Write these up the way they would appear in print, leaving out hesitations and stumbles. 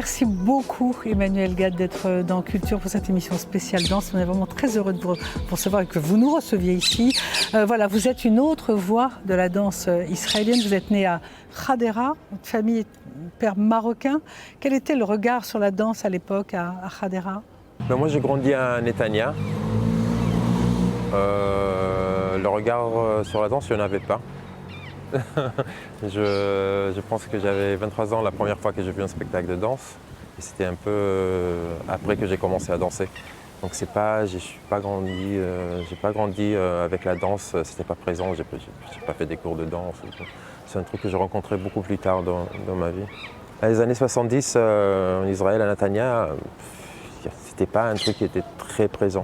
Merci beaucoup Emmanuel Gad d'être dans Culture pour cette émission spéciale danse. On est vraiment très heureux de vous recevoir et que vous nous receviez ici. Voilà, vous êtes une autre voix de la danse israélienne. Vous êtes né à Hadera, votre famille est père marocain. Quel était le regard sur la danse à l'époque à Hadera? Moi j'ai grandi à Netanya. Le regard sur la danse, il n'y en avait pas. je pense que j'avais 23 ans la première fois que j'ai vu un spectacle de danse. Et c'était un peu après que j'ai commencé à danser. Donc j'ai pas grandi avec la danse, c'était pas présent, j'ai pas fait des cours de danse. C'est un truc que j'ai rencontré beaucoup plus tard dans ma vie. Dans les années 70, en Israël, à Netanya, c'était pas un truc qui était très présent.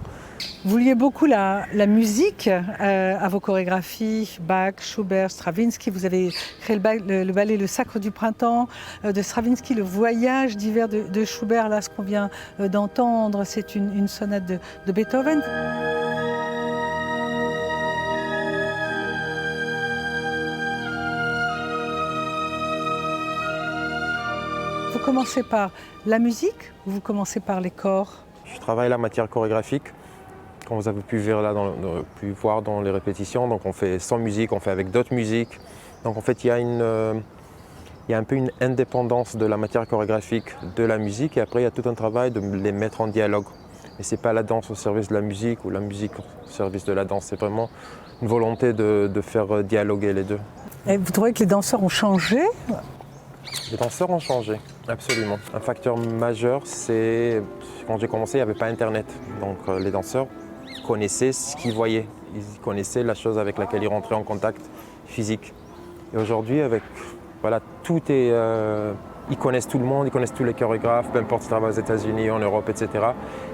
Vous liez beaucoup la musique à vos chorégraphies, Bach, Schubert, Stravinsky. Vous avez créé le ballet Le Sacre du Printemps de Stravinsky, le Voyage d'hiver de Schubert, là ce qu'on vient d'entendre, c'est une sonate de Beethoven. Vous commencez par la musique ou vous commencez par les corps? Je travaille la matière chorégraphique. Comme vous avez pu voir dans les répétitions, donc on fait sans musique, on fait avec d'autres musiques. Donc en fait, il y a un peu une indépendance de la matière chorégraphique de la musique, et après il y a tout un travail de les mettre en dialogue. Et c'est pas la danse au service de la musique ou la musique au service de la danse, c'est vraiment une volonté de faire dialoguer les deux. Et vous trouvez que les danseurs ont changé? Les danseurs ont changé, absolument. Un facteur majeur, c'est quand j'ai commencé, il n'y avait pas Internet. Donc les danseurs connaissaient ce qu'ils voyaient. Ils connaissaient la chose avec laquelle ils rentraient en contact physique. Et aujourd'hui, tout est... ils connaissent tout le monde, ils connaissent tous les chorégraphes, peu importe s'ils travaillent aux États-Unis, en Europe, etc.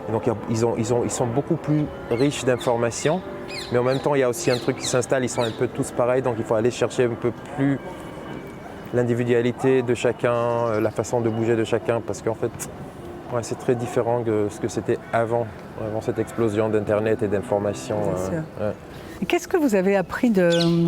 Et donc ils sont beaucoup plus riches d'informations. Mais en même temps, il y a aussi un truc qui s'installe, ils sont un peu tous pareils, donc il faut aller chercher un peu plus l'individualité de chacun, la façon de bouger de chacun, parce qu'en fait, c'est très différent de ce que c'était avant cette explosion d'Internet et d'informations. Qu'est-ce que vous avez appris de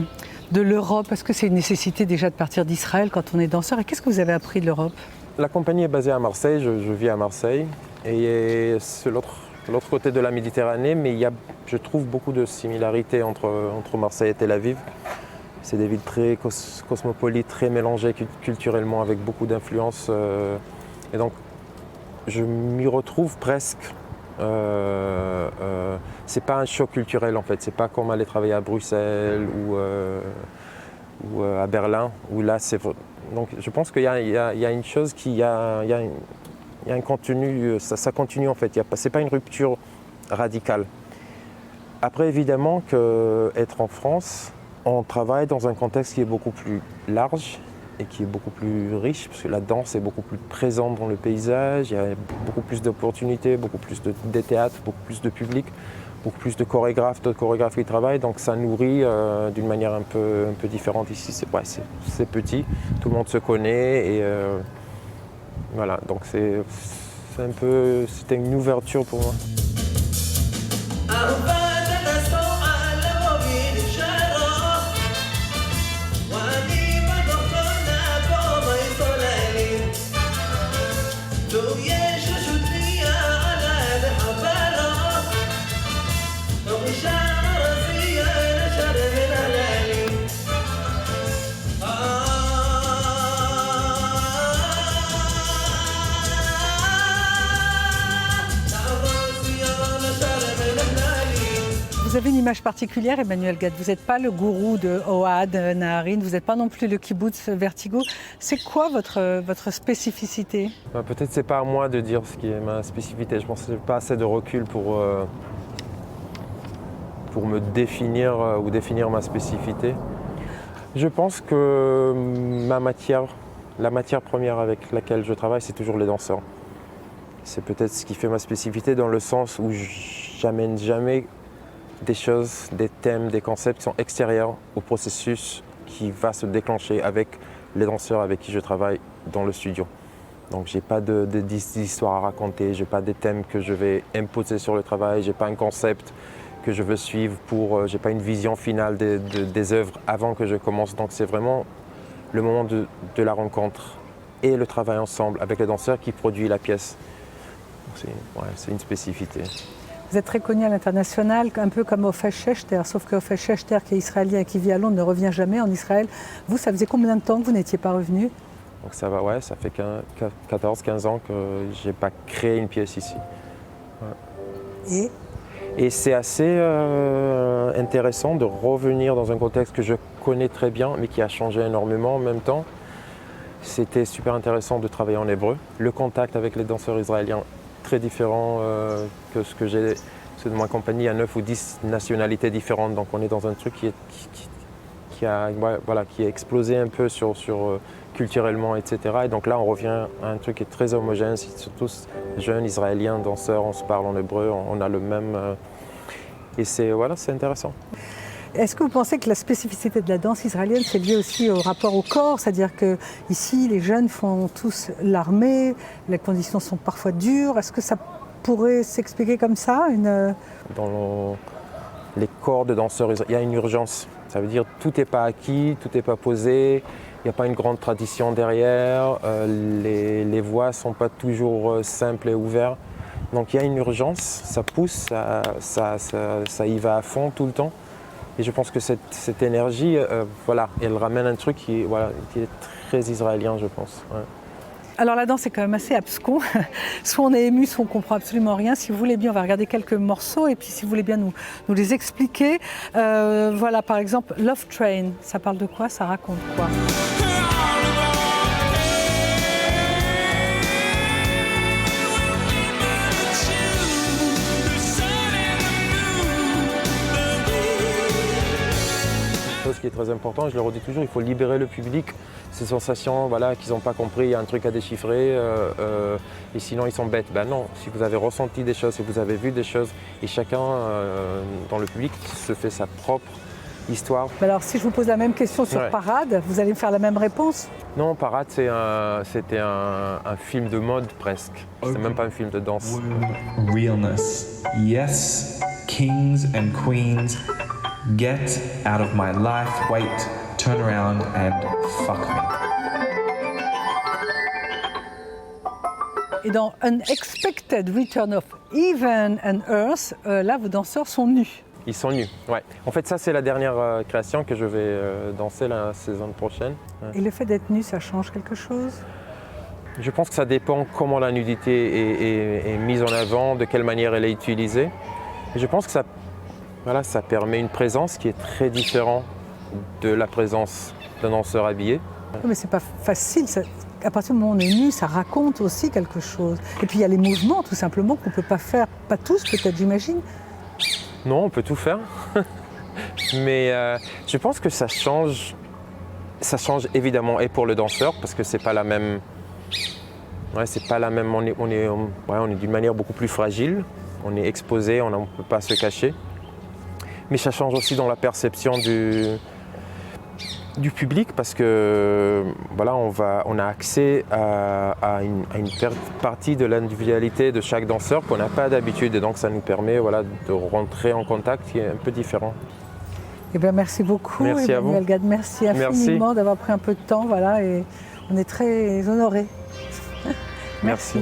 l'Europe? Est-ce que c'est une nécessité déjà de partir d'Israël quand on est danseur? Et qu'est-ce que vous avez appris de l'Europe? La compagnie est basée à Marseille, je vis à Marseille, et c'est l'autre côté de la Méditerranée, mais il y a, je trouve, beaucoup de similarités entre Marseille et Tel Aviv. C'est des villes très cosmopolites, très mélangées culturellement, avec beaucoup d'influences. Et donc, je m'y retrouve presque. C'est pas un choc culturel en fait. C'est pas comme aller travailler à Bruxelles ou à Berlin, où là c'est. Donc, je pense qu'il y a une chose il y a un contenu. Ça continue en fait. C'est pas une rupture radicale. Après, évidemment, qu'être en France, on travaille dans un contexte qui est beaucoup plus large et qui est beaucoup plus riche, parce que la danse est beaucoup plus présente dans le paysage, il y a beaucoup plus d'opportunités, beaucoup plus de théâtres, beaucoup plus de public, beaucoup plus de chorégraphes, d'autres chorégraphes qui travaillent, donc ça nourrit d'une manière un peu différente ici. C'est petit, tout le monde se connaît, et voilà, donc c'était une ouverture pour moi. Vous avez une image particulière, Emmanuel Gad. Vous n'êtes pas le gourou de Ohad Naharin, vous n'êtes pas non plus le kibbutz Vertigo. C'est quoi votre spécificité? Peut-être c'est pas à moi de dire ce qui est ma spécificité. Je pense que j'ai pas assez de recul pour me définir ou définir ma spécificité. Je pense que la matière première avec laquelle je travaille, c'est toujours les danseurs. C'est peut-être ce qui fait ma spécificité dans le sens où j'amène jamais des choses, des thèmes, des concepts qui sont extérieurs au processus qui va se déclencher avec les danseurs avec qui je travaille dans le studio. Donc j'ai pas d'histoire à raconter, j'ai pas des thèmes que je vais imposer sur le travail, j'ai pas un concept que je veux suivre j'ai pas une vision finale des œuvres avant que je commence. Donc c'est vraiment le moment de la rencontre et le travail ensemble avec le danseur qui produit la pièce. C'est une spécificité. Vous êtes très connu à l'international, un peu comme Ophel Shechter, sauf que Ophel Shechter, qui est israélien et qui vit à Londres, ne revient jamais en Israël. Vous, ça faisait combien de temps que vous n'étiez pas revenu? Donc ça va, ça fait 14-15 ans que je n'ai pas créé une pièce ici. Ouais. Et c'est assez intéressant de revenir dans un contexte que je connais très bien, mais qui a changé énormément en même temps. C'était super intéressant de travailler en hébreu. Le contact avec les danseurs israéliens, très différent que ce que j'ai. C'est de ma compagnie, il y a 9 ou 10 nationalités différentes. Donc on est dans un truc qui a explosé un peu culturellement, etc. Et donc là, on revient à un truc qui est très homogène. C'est tous jeunes israéliens, danseurs, on se parle en hébreu, on a le même... et c'est intéressant. Est-ce que vous pensez que la spécificité de la danse israélienne, c'est lié aussi au rapport au corps? C'est-à-dire qu'ici, les jeunes font tous l'armée, les conditions sont parfois dures. Est-ce que ça pourrait s'expliquer comme ça Dans les corps de danseurs, il y a une urgence. Ça veut dire que tout n'est pas acquis, tout n'est pas posé. Il n'y a pas une grande tradition derrière, les voies ne sont pas toujours simples et ouvertes. Donc il y a une urgence, ça pousse, ça y va à fond tout le temps. Et je pense que cette énergie, elle ramène un truc qui est très israélien, je pense. Ouais. Alors la danse est quand même assez abscon. Soit on est ému, soit on ne comprend absolument rien. Si vous voulez bien, on va regarder quelques morceaux et puis si vous voulez bien nous les expliquer. Voilà, par exemple, Love Train, ça parle de quoi? Ça raconte quoi? Ce qui est très important, je le redis toujours, il faut libérer le public, ces sensations qu'ils n'ont pas compris, il y a un truc à déchiffrer et sinon ils sont bêtes. Ben non, si vous avez ressenti des choses, si vous avez vu des choses et chacun dans le public se fait sa propre histoire. Alors si je vous pose la même question sur Parade, vous allez me faire la même réponse? Non, Parade c'était un film de mode presque, c'est même pas un film de danse. Realness. Yes, kings and queens. Get out of my life, wait, turn around and fuck me. Et dans Unexpected Return of Heaven and Earth, là vos danseurs sont nus. Ils sont nus, ouais. En fait ça c'est la dernière création que je vais danser la saison prochaine. Ouais. Et le fait d'être nu, ça change quelque chose? Je pense que ça dépend comment la nudité est mise en avant, de quelle manière elle est utilisée. Et je pense que ça permet une présence qui est très différente de la présence d'un danseur habillé. Mais c'est pas facile, à partir du moment où on est nu, ça raconte aussi quelque chose. Et puis il y a les mouvements tout simplement qu'on ne peut pas faire, pas tous peut-être j'imagine. Non, on peut tout faire, mais je pense que ça change évidemment et pour le danseur parce que c'est pas la même, on est d'une manière beaucoup plus fragile, on est exposé, on ne peut pas se cacher. Mais ça change aussi dans la perception du public parce que on a accès à une partie de l'individualité de chaque danseur qu'on n'a pas d'habitude et donc ça nous permet de rentrer en contact qui est un peu différent. Eh bien, merci beaucoup. Merci à vous. Emmanuel Gad, merci infiniment d'avoir pris un peu de temps et on est très honorés. Merci.